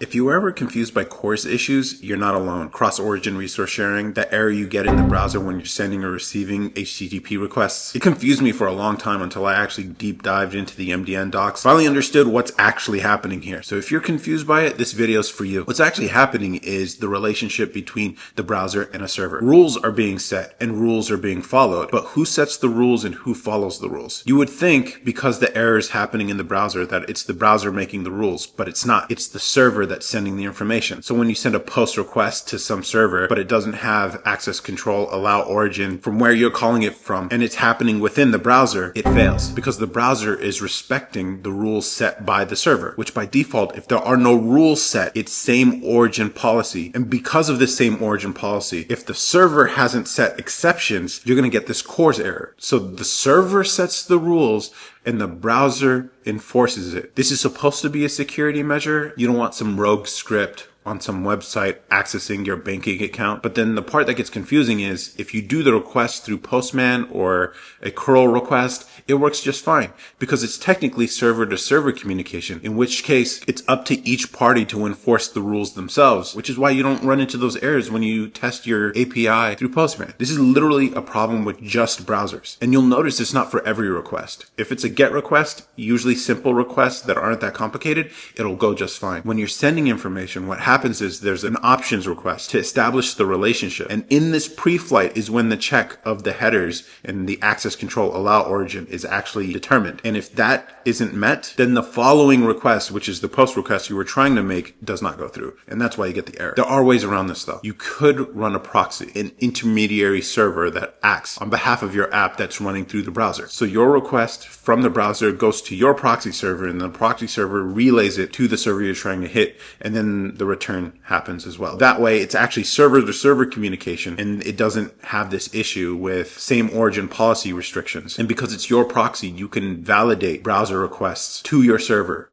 If you were ever confused by CORS issues, you're not alone. Cross-origin resource sharing, that error you get in the browser when you're sending or receiving HTTP requests. It confused me for a long time until I actually deep dived into the MDN docs. Finally understood what's actually happening here. So if you're confused by it, this video's for you. What's actually happening is the relationship between the browser and a server. Rules are being set and rules are being followed, but who sets the rules and who follows the rules? You would think because the error is happening in the browser that it's the browser making the rules, but it's not. It's the server that's sending the information. So when you send a post request to some server, but it doesn't have access control, allow origin from where you're calling it from, and it's happening within the browser, it fails because the browser is respecting the rules set by the server, which by default, if there are no rules set, it's same origin policy. And because of this same origin policy, if the server hasn't set exceptions, you're going to get this CORS error. So the server sets the rules and the browser enforces it. This is supposed to be a security measure. You don't want some rogue script on some website accessing your banking account. But then the part that gets confusing is if you do the request through Postman or a curl request, it works just fine because it's technically server to server communication, in which case it's up to each party to enforce the rules themselves, which is why you don't run into those errors when you test your API through Postman. This is literally a problem with just browsers. And you'll notice it's not for every request. If it's a GET request, usually simple requests that aren't that complicated, it'll go just fine. When you're sending information, what happens is there's an options request to establish the relationship. And in this pre-flight is when the check of the headers and the access control allow origin is actually determined. And if that isn't met, then the following request, which is the post request you were trying to make, does not go through. And that's why you get the error. There are ways around this though. You could run a proxy, an intermediary server that acts on behalf of your app that's running through the browser. So your request from the browser goes to your proxy server and the proxy server relays it to the server you're trying to hit, and then the return happens as well. That way it's actually server to server communication and it doesn't have this issue with same origin policy restrictions. And because it's your proxy, you can validate browser requests to your server.